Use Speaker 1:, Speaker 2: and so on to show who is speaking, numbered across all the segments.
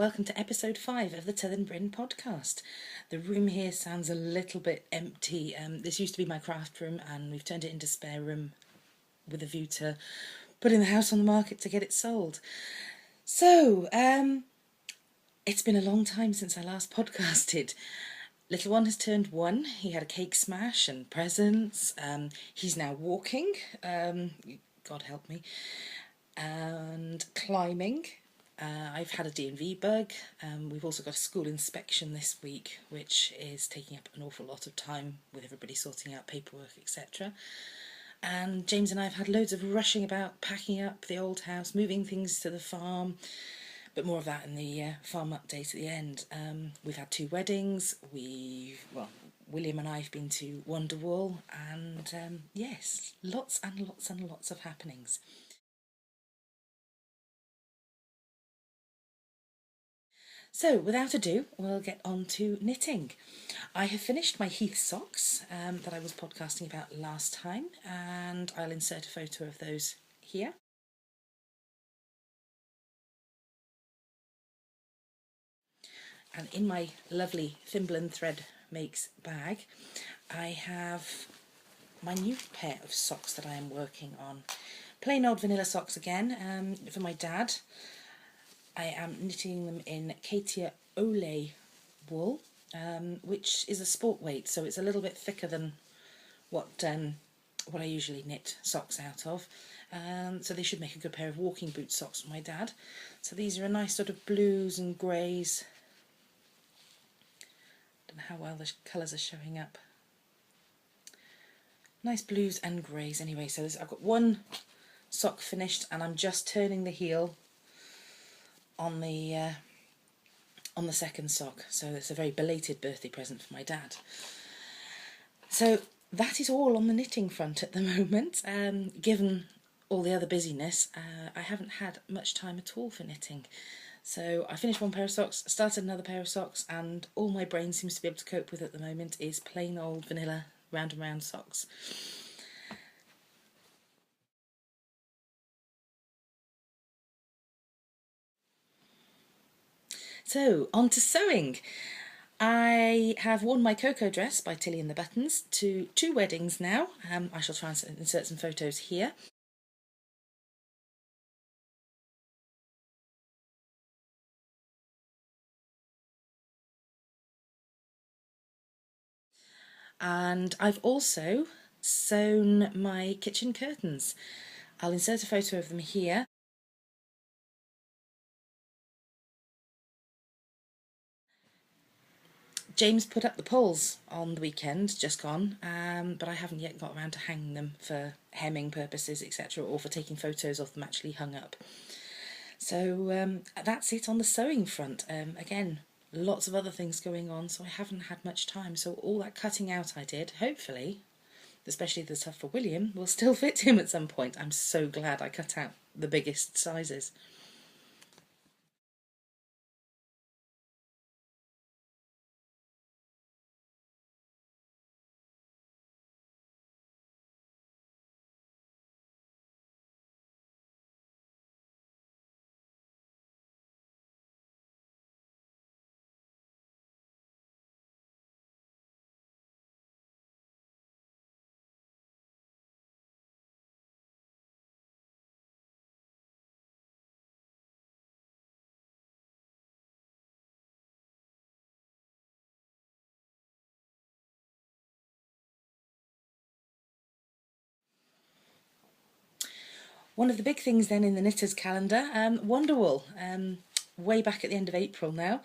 Speaker 1: welcome to episode 5 of the Till and Bryn podcast. The room here sounds a little bit empty. This used to be my craft room and we've turned it into spare room with a view to putting the house on the market to get it sold. So, it's been a long time since I last podcasted. Little one has turned 1. He had a cake smash and presents. He's now walking, God help me, and climbing. I've had a D&V bug. We've also got a school inspection this week, which is taking up an awful lot of time with everybody sorting out paperwork, etc. And James and I have had loads of rushing about, packing up the old house, moving things to the farm, but more of that in the farm update at the end. We've had 2 weddings. William and I have been to Wonderwall, and yes, lots and lots and lots of happenings. So, without ado, we'll get on to knitting. I have finished my Heath socks that I was podcasting about last time, and I'll insert a photo of those here. And in my lovely Thimble and Thread Makes bag, I have my new pair of socks that I am working on. Plain old vanilla socks again, for my dad. I am knitting them in Katia Olay wool, which is a sport weight, so it's a little bit thicker than what I usually knit socks out of. So they should make a good pair of walking boot socks for my dad. So these are a nice sort of blues and greys. Don't know how well the colours are showing up. Nice blues and greys anyway. So I've got one sock finished and I'm just turning the heel on the second sock, so it's a very belated birthday present for my dad. So that is all on the knitting front at the moment. Given all the other busyness, I haven't had much time at all for knitting. So I finished one pair of socks, started another pair of socks, and all my brain seems to be able to cope with at the moment is plain old vanilla round and round socks. So, on to sewing. I have worn my cocoa dress by Tilly and the Buttons to 2 weddings now. I shall try and insert some photos here. And I've also sewn my kitchen curtains. I'll insert a photo of them here. James put up the poles on the weekend, just gone, but I haven't yet got around to hanging them for hemming purposes, etc., or for taking photos of them actually hung up. So that's it on the sewing front. Again, lots of other things going on, so I haven't had much time. So all that cutting out I did, hopefully, especially the stuff for William, will still fit him at some point. I'm so glad I cut out the biggest sizes. One of the big things then in the knitters calendar, Wonderwall. Way back at the end of April now,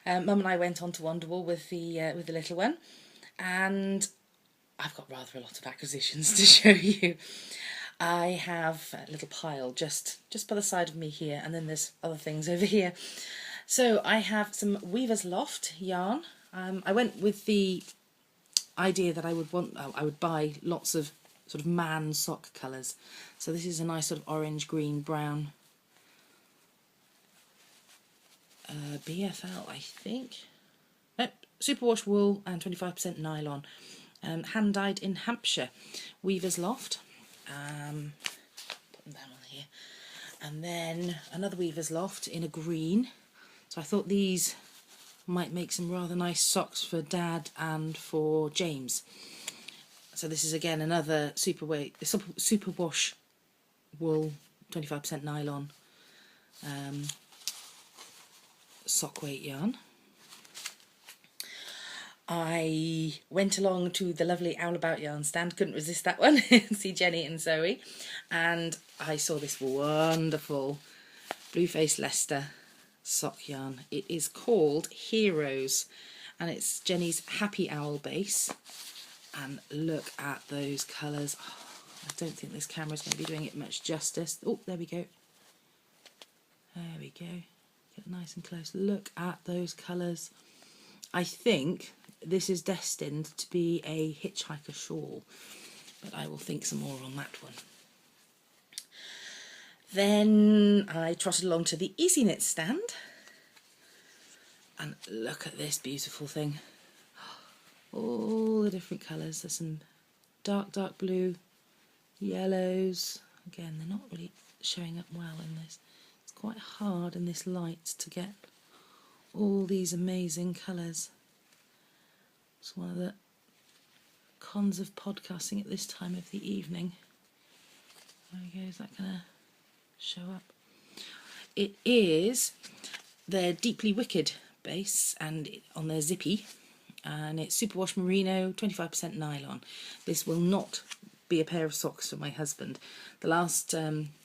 Speaker 1: Mum and I went on to Wonderwall with the little one, and I've got rather a lot of acquisitions to show you. I have a little pile just by the side of me here, and then there's other things over here. So I have some Weaver's Loft yarn. I went with the idea that I would buy lots of sort of man sock colours. So this is a nice sort of orange, green, brown BFL, I think. Nope, superwash wool and 25% nylon. Hand dyed in Hampshire. Weaver's Loft. Put them down on here. And then another Weaver's Loft in a green. So I thought these might make some rather nice socks for Dad and for James. So this is again another super wash wool, 25% nylon sock weight yarn. I went along to the lovely Owl About yarn stand, couldn't resist that one, see Jenny and Zoe, and I saw this wonderful Blue-Faced Leicester sock yarn. It is called Heroes, and it's Jenny's Happy Owl base, and look at those colours. Oh, I don't think this camera's going to be doing it much justice. Oh, there we go. There we go. Get nice and close. Look at those colours. I think this is destined to be a hitchhiker shawl, but I will think some more on that one. Then I trotted along to the Easy Knit stand, and look at this beautiful thing. All the different colours. There's some dark blue, yellows. Again, they're not really showing up well in this. It's quite hard in this light to get all these amazing colours. It's one of the cons of podcasting at this time of the evening. There we go, is that going to show up? It is their Deeply Wicked base, and on their zippy, and it's superwash merino, 25% nylon. This will not be a pair of socks for my husband. The last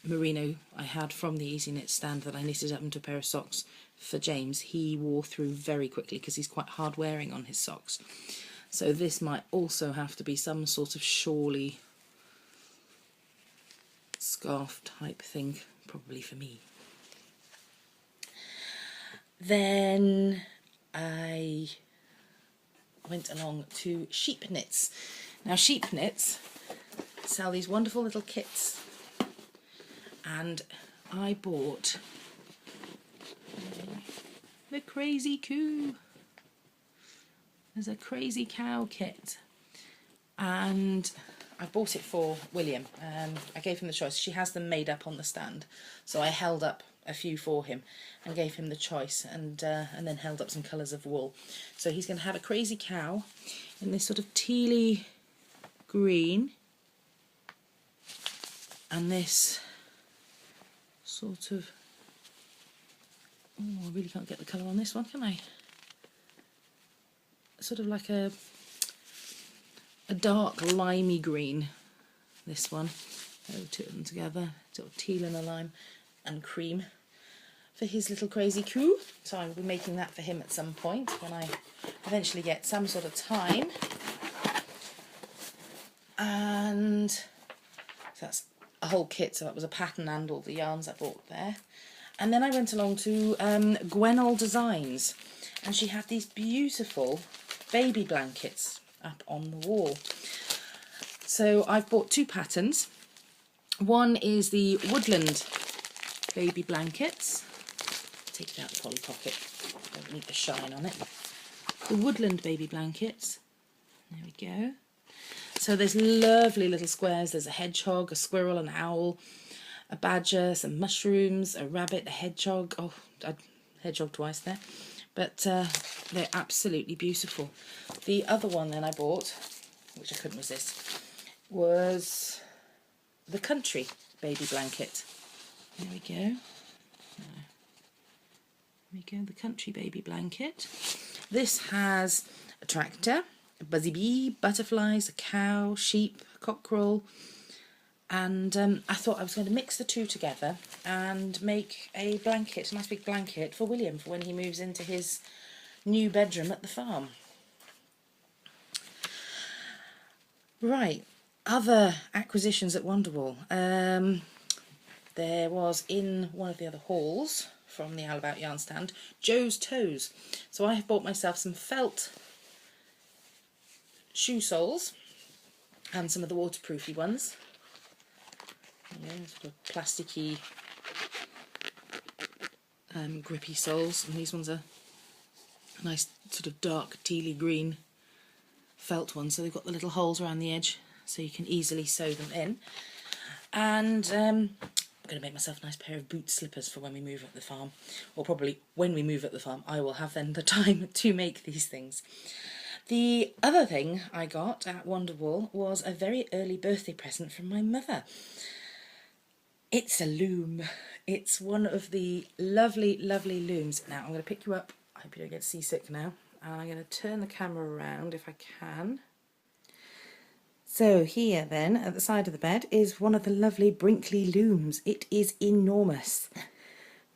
Speaker 1: merino I had from the Easy Knit stand that I knitted up into a pair of socks for James, he wore through very quickly because he's quite hard wearing on his socks. So this might also have to be some sort of shawly scarf type thing, probably for me. Then I went along to Sheep Knits. Now Sheep Knits sell these wonderful little kits, and I bought the Crazy Coo. There's a Crazy Cow kit, and I bought it for William. I gave him the choice. She has them made up on the stand, so I held up a few for him and gave him the choice, and then held up some colours of wool. So he's going to have a Crazy Cow in this sort of tealy green, and this sort of, oh, I really can't get the colour on this one, can I? Sort of like a dark limey green, this one. Two of them together, sort of teal and a lime and cream for his little Crazy Coo. So I will be making that for him at some point when I eventually get some sort of time. And so that's a whole kit, so that was a pattern and all the yarns I bought there. And then I went along to Gwenol Designs, and she had these beautiful baby blankets up on the wall. So I've bought two patterns. One is the Woodland baby blankets. Take it out the Polly Pocket, don't need the shine on it. The Woodland baby blankets, there we go. So there's lovely little squares. There's a hedgehog, a squirrel, an owl, a badger, some mushrooms, a rabbit, a hedgehog. Oh, I hedgehog twice there. But they're absolutely beautiful. The other one then I bought, which I couldn't resist, was the Country baby blanket. There we go. There we go, the Country baby blanket. This has a tractor, a buzzy bee, butterflies, a cow, sheep, a cockerel, and I thought I was going to mix the two together and make a blanket, a nice big blanket for William for when he moves into his new bedroom at the farm. Right, other acquisitions at Wonderwall. There was in one of the other halls from the All About yarn stand, Joe's Toes. So I have bought myself some felt shoe soles and some of the waterproofy ones. Yeah, sort of plasticky, grippy soles, and these ones are a nice sort of dark tealy green felt ones, so they've got the little holes around the edge so you can easily sew them in. And I'm going to make myself a nice pair of boot slippers for when we move up the farm, or probably when we move up the farm I will have then the time to make these things. The other thing I got at Wonderwall was a very early birthday present from my mother. It's a loom. It's one of the lovely, lovely looms. Now I'm going to pick you up. I hope you don't get seasick now. And I'm going to turn the camera around if I can. So here then, at the side of the bed, is one of the lovely Brinkley looms. It is enormous.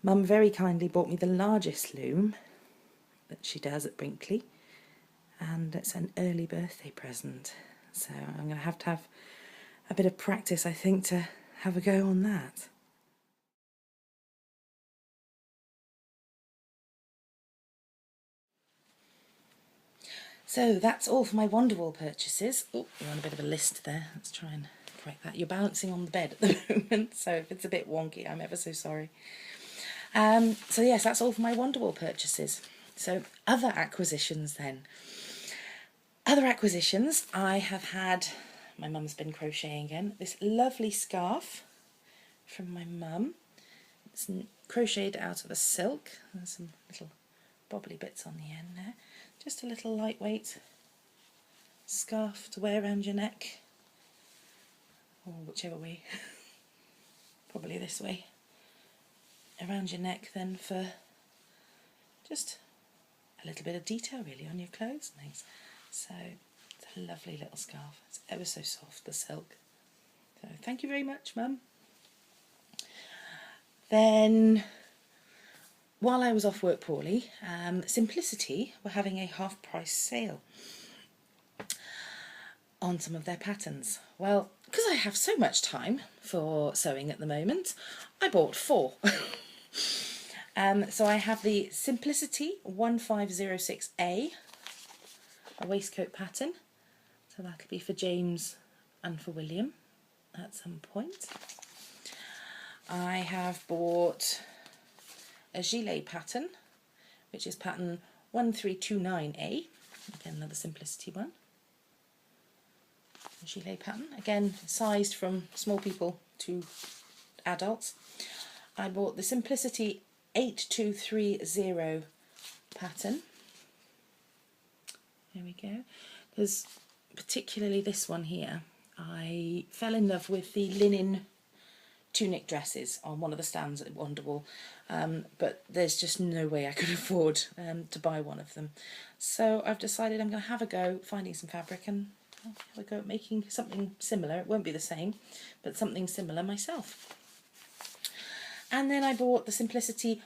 Speaker 1: Mum very kindly bought me the largest loom that she does at Brinkley, and it's an early birthday present. So I'm going to have a bit of practice, I think, to have a go on that. So that's all for my Wonderwall purchases. Oh, you're on a bit of a list there. Let's try and correct that. You're balancing on the bed at the moment, so if it's a bit wonky, I'm ever so sorry. So yes, that's all for my Wonderwall purchases. So other acquisitions then. Other acquisitions, I have had, my mum's been crocheting again, this lovely scarf from my mum. It's crocheted out of a silk. There's some little bobbly bits on the end there. Just a little lightweight scarf to wear around your neck, or whichever way, probably this way, around your neck then, for just a little bit of detail really on your clothes and things. So it's a lovely little scarf. It's ever so soft, the silk. So thank you very much, Mum. Then, while I was off work poorly, Simplicity were having a half-price sale on some of their patterns. Well, because I have so much time for sewing at the moment, I bought 4. So I have the Simplicity 1506A, a waistcoat pattern. So that'll be for James and for William at some point. I have bought a gilet pattern, which is pattern 1329A, again another Simplicity one. A gilet pattern, again sized from small people to adults. I bought the Simplicity 8230 pattern. There we go. Because particularly this one here, I fell in love with the linen tunic dresses on one of the stands at Wonderwall, but there's just no way I could afford to buy one of them. So I've decided I'm going to have a go finding some fabric and have a go at making something similar. It won't be the same, but something similar myself. And then I bought the Simplicity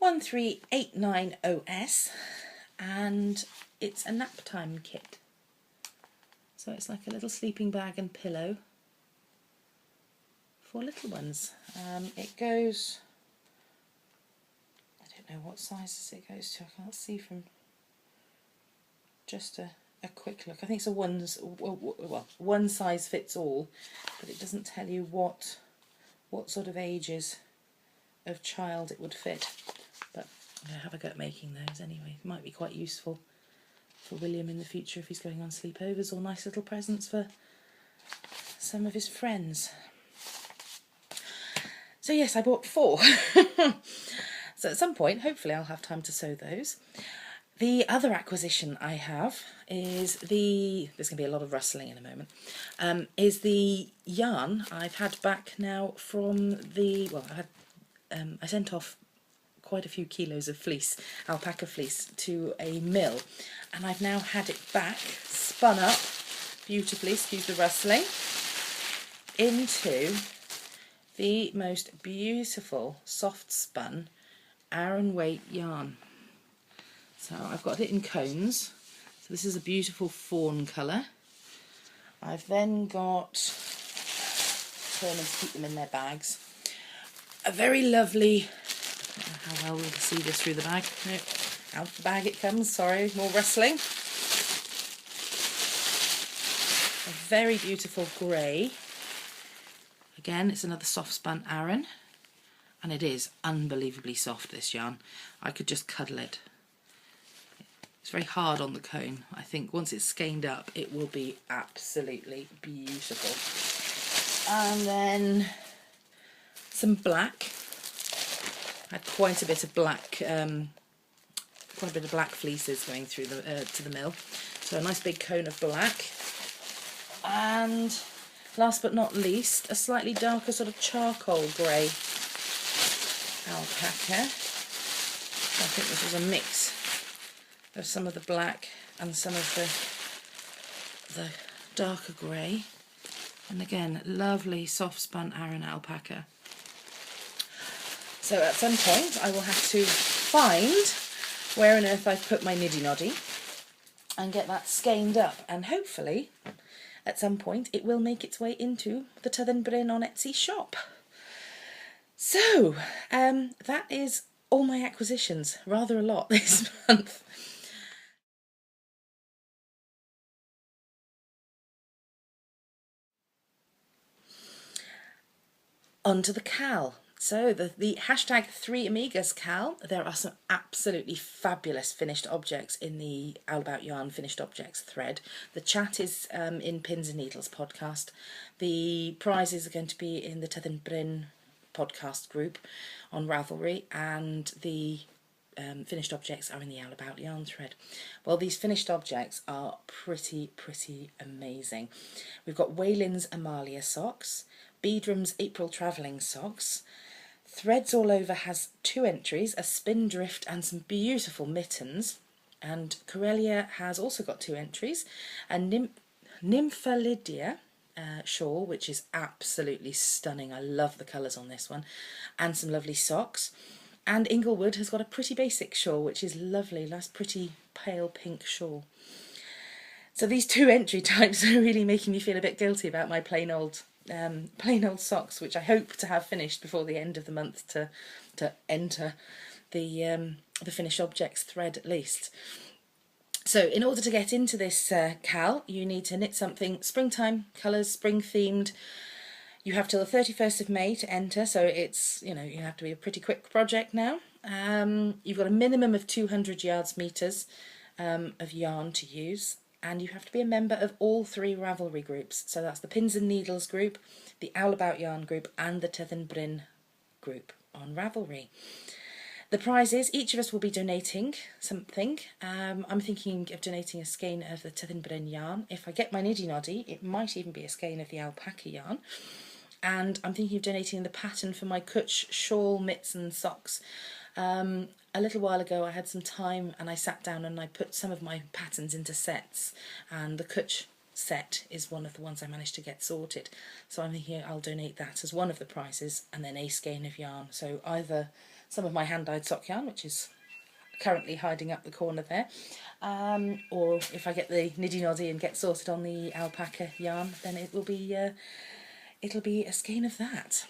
Speaker 1: 1389OS, and it's a nap time kit. So it's like a little sleeping bag and pillow for little ones. It goes, I don't know what sizes it goes to, I can't see from just a quick look. I think it's a one size fits all, but it doesn't tell you what sort of ages of child it would fit. But I'm going to have a go at making those anyway. It might be quite useful for William in the future if he's going on sleepovers, or nice little presents for some of his friends. So yes, I bought 4. So at some point, hopefully I'll have time to sew those. The other acquisition I have is there's going to be a lot of rustling in a moment, is the yarn I've had back now from I sent off quite a few kilos of fleece, alpaca fleece, to a mill, and I've now had it back, spun up beautifully, excuse the rustling, into the most beautiful soft spun Aran weight yarn. So I've got it in cones. So this is a beautiful fawn colour. I've then got, determined to keep them in their bags, a very lovely, I don't know how well we'll see this through the bag. No, out the bag it comes, sorry, more rustling. A very beautiful grey. Again, it's another soft spun Aran, and it is unbelievably soft, this yarn. I could just cuddle it. It's very hard on the cone. I think once it's skeined up, it will be absolutely beautiful. And then some black. I had quite a bit of black, fleeces going through the to the mill. So a nice big cone of black. And last but not least, a slightly darker sort of charcoal grey alpaca. I think this was a mix of some of the black and some of the darker grey. And again, lovely soft spun Aran alpaca. So at some point I will have to find where on earth I've put my niddy noddy and get that skeined up, and hopefully at some point it will make its way into the Tyddyn Bryn on Etsy shop. So that is all my acquisitions, rather a lot this month. On to the cal. So the hashtag 3Amigas cal, there are some absolutely fabulous finished objects in the All About Yarn finished objects thread. The chat is in Pins and Needles podcast. The prizes are going to be in the Tyddyn Bryn podcast group on Ravelry, and the finished objects are in the All About Yarn thread. Well, these finished objects are pretty amazing. We've got Wayland's Amalia socks, Beedram's April Travelling socks. Threads All Over has 2 entries, a spindrift and some beautiful mittens. And Corellia has also got 2 entries, a Nymphalidia shawl, which is absolutely stunning. I love the colours on this one, and some lovely socks. And Inglewood has got a pretty basic shawl, which is lovely, nice pretty pale pink shawl. So these 2 entry types are really making me feel a bit guilty about my plain old socks, which I hope to have finished before the end of the month to enter the finished objects thread at least. So in order to get into this cal, you need to knit something springtime colours, spring themed. You have till the 31st of May to enter, so it's, you have to be a pretty quick project now. You've got a minimum of 200 yards meters of yarn to use, and you have to be a member of all 3 Ravelry groups. So that's the Pins and Needles group, the All About Yarn group, and the Tyddyn Bryn group on Ravelry. The prize is each of us will be donating something. I'm thinking of donating a skein of the Tyddyn Bryn yarn. If I get my niddy noddy, it might even be a skein of the alpaca yarn. And I'm thinking of donating the pattern for my Kutch shawl, mitts and socks. A little while ago I had some time and I sat down and I put some of my patterns into sets, and the Kutch set is one of the ones I managed to get sorted. So I'm thinking I'll donate that as one of the prizes, and then a skein of yarn. So either some of my hand-dyed sock yarn, which is currently hiding up the corner there, or if I get the niddy noddy and get sorted on the alpaca yarn, then it'll be a skein of that.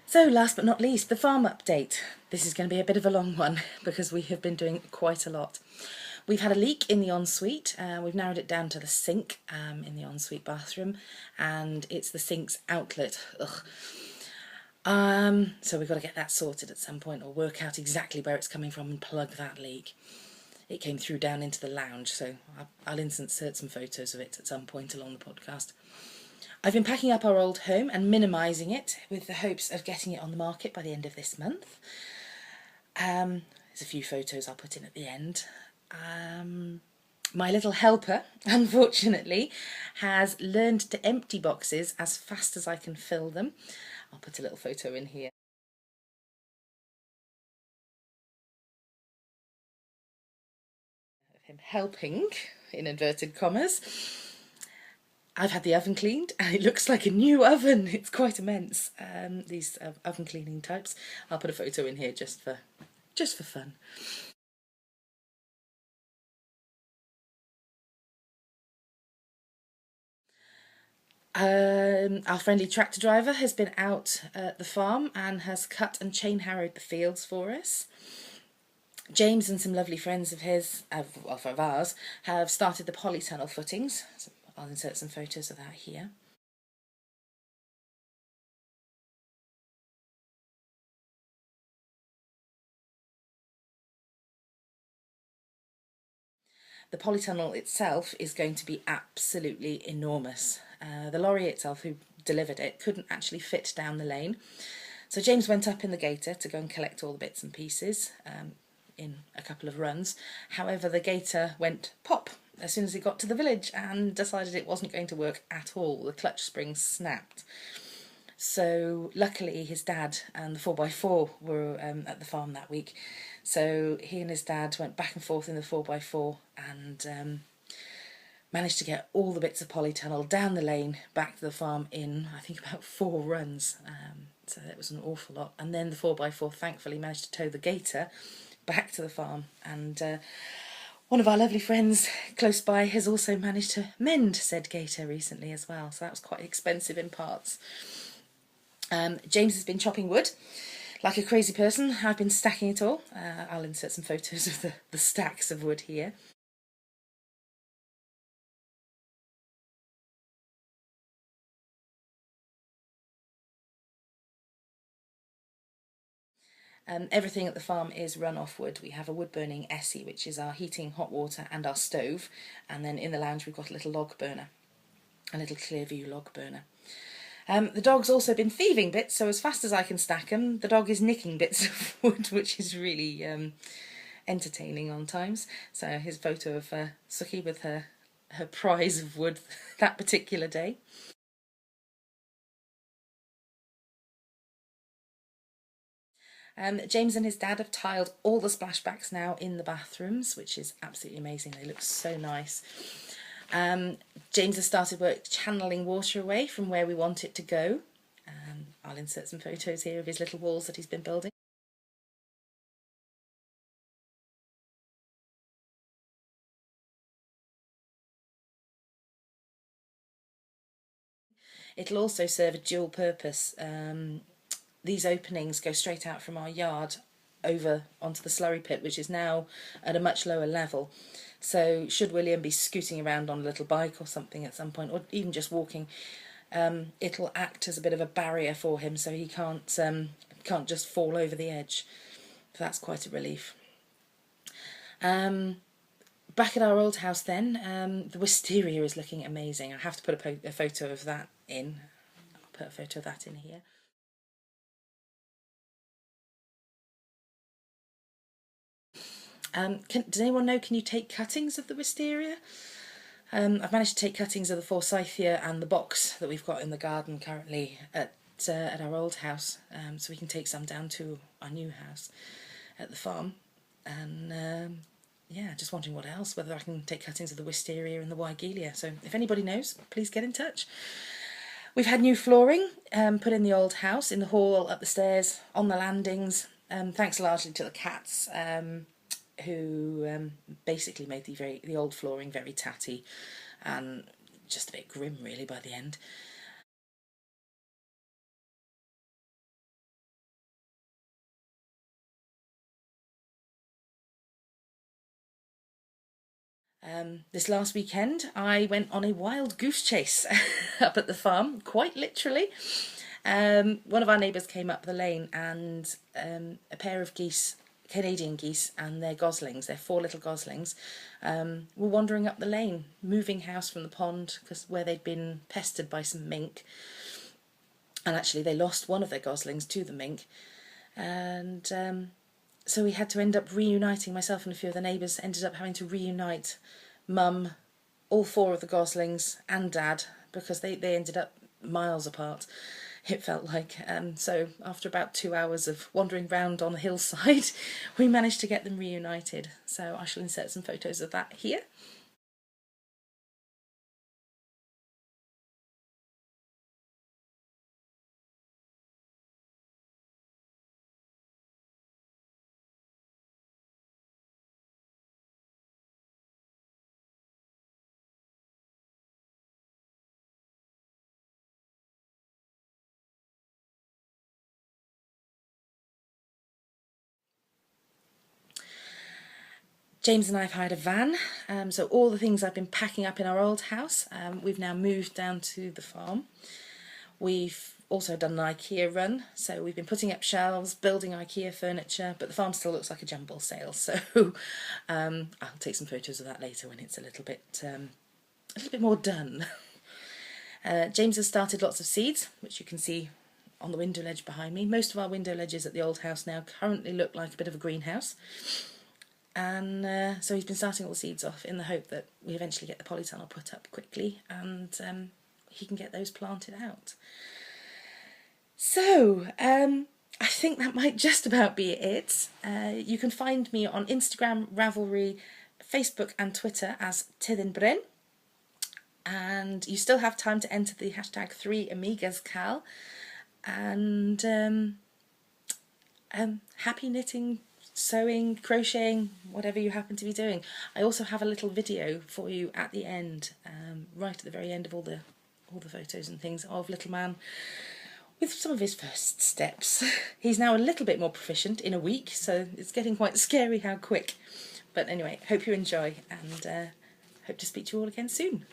Speaker 1: So last but not least, the farm update. This is going to be a bit of a long one because we have been doing quite a lot. We've had a leak in the ensuite. We've narrowed it down to the sink in the ensuite bathroom, and it's the sink's outlet. Ugh. So we've got to get that sorted at some point, or work out exactly where it's coming from and plug that leak. It came through down into the lounge, so I'll insert some photos of it at some point along the podcast. I've been packing up our old home and minimising it with the hopes of getting it on the market by the end of this month. There's a few photos I'll put in at the end. My little helper, unfortunately, has learned to empty boxes as fast as I can fill them. I'll put a little photo in here of him helping, in inverted commas. I've had the oven cleaned and it looks like a new oven. It's quite immense. These oven cleaning types. I'll put a photo in here just for fun. Our friendly tractor driver has been out at the farm and has cut and chain harrowed the fields for us. James and some lovely friends of his, of ours, have started the polytunnel footings. So I'll insert some photos of that here. The polytunnel itself is going to be absolutely enormous. The lorry itself, who delivered it, couldn't actually fit down the lane. So James went up in the gator to go and collect all the bits and pieces in a couple of runs. However, the gator went pop as soon as he got to the village and decided it wasn't going to work at all. The clutch springs snapped. So luckily his dad and the 4x4 were at the farm that week. So he and his dad went back and forth in the 4x4 and managed to get all the bits of polytunnel down the lane back to the farm in, I think, about 4 runs. So that was an awful lot. And then the 4x4 thankfully managed to tow the gator back to the farm. And one of our lovely friends close by has also managed to mend said gator recently as well. So that was quite expensive in parts. James has been chopping wood like a crazy person. I've been stacking it all. I'll insert some photos of the stacks of wood here. Everything at the farm is run off wood. We have a wood burning Essie, which is our heating, hot water and our stove. And then in the lounge we've got a little log burner, a little Clearview log burner. The dog's also been thieving bits, so as fast as I can stack them, the dog is nicking bits of wood, which is really entertaining on times. So here's a photo of Suki with her prize of wood that particular day. James and his dad have tiled all the splashbacks now in the bathrooms, which is absolutely amazing. They look so nice. James has started work channeling water away from where we want it to go. I'll insert some photos here of his little walls that he's been building. It'll also serve a dual purpose. These openings go straight out from our yard over onto the slurry pit, which is now at a much lower level. So should William be scooting around on a little bike or something at some point, or even just walking, it'll act as a bit of a barrier for him, so he can't just fall over the edge. So that's quite a relief. Back at our old house then, the wisteria is looking amazing. I have to put a photo of that in. I'll put a photo of that in here. Does anyone know, can you take cuttings of the wisteria? I've managed to take cuttings of the forsythia and the box that we've got in the garden currently at our old house, so we can take some down to our new house at the farm. And yeah, just wondering what else, whether I can take cuttings of the wisteria and the weigelia. So if anybody knows, please get in touch. We've had new flooring put in the old house, in the hall, up the stairs, on the landings, thanks largely to the cats. Who basically made the old flooring very tatty and just a bit grim really by the end. This last weekend I went on a wild goose chase up at the farm, quite literally. One of our neighbours came up the lane and a pair of geese, Canadian geese, and their goslings, their 4 little goslings, were wandering up the lane, moving house from the pond because where they'd been pestered by some mink. And actually they lost one of their goslings to the mink. And so we had to end up reuniting, myself and a few of the neighbours ended up having to reunite Mum, all 4 of the goslings and Dad, because they ended up miles apart, it felt like. So after about 2 hours of wandering round on the hillside, we managed to get them reunited. So I shall insert some photos of that here. James and I have hired a van, so all the things I've been packing up in our old house, we've now moved down to the farm. We've also done an IKEA run, so we've been putting up shelves, building IKEA furniture, but the farm still looks like a jumble sale, so I'll take some photos of that later when it's a little bit more done. James has started lots of seeds, which you can see on the window ledge behind me. Most of our window ledges at the old house now currently look like a bit of a greenhouse. And so he's been starting all the seeds off in the hope that we eventually get the polytunnel put up quickly and he can get those planted out. So I think that might just about be it. You can find me on Instagram, Ravelry, Facebook and Twitter as Tiddenbryn. And you still have time to enter the hashtag 3amigascal. And happy knitting, sewing, crocheting, whatever you happen to be doing. I also have a little video for you at the end, right at the very end of all the photos and things of little man with some of his first steps. He's now a little bit more proficient in a week, so it's getting quite scary how quick. But anyway, hope you enjoy and hope to speak to you all again soon.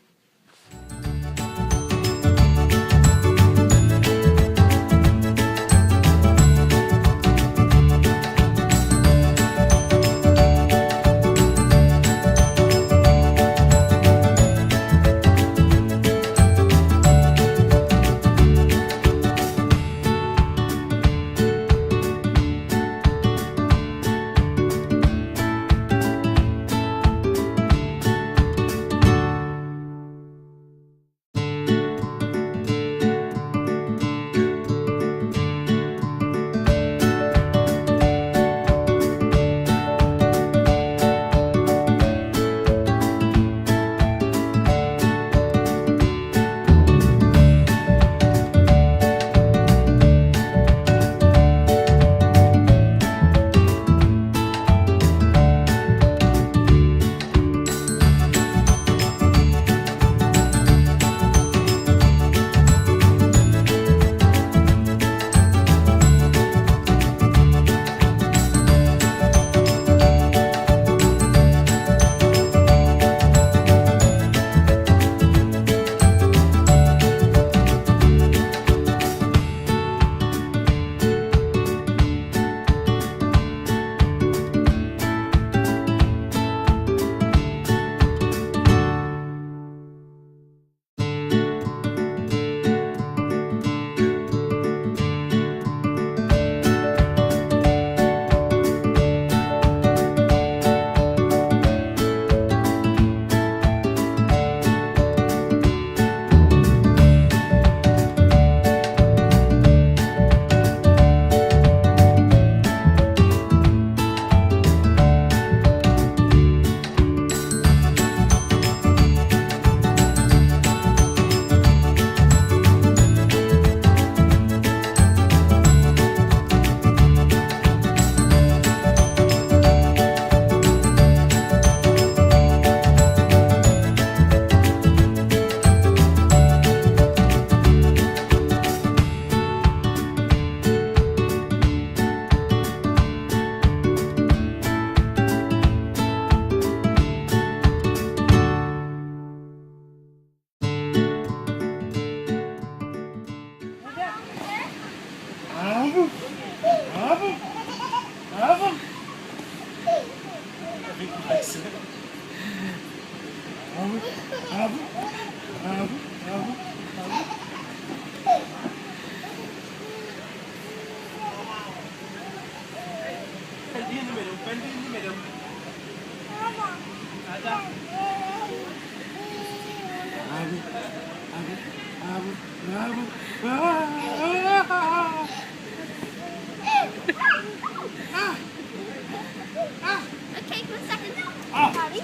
Speaker 2: Okay, 1 second.
Speaker 3: Ali.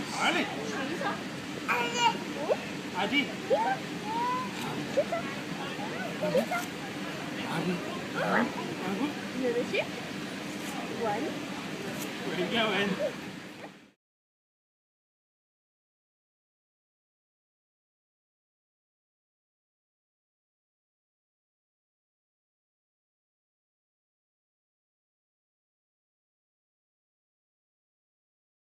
Speaker 3: Adi.
Speaker 2: Another shoe. 1.
Speaker 3: Where are you going?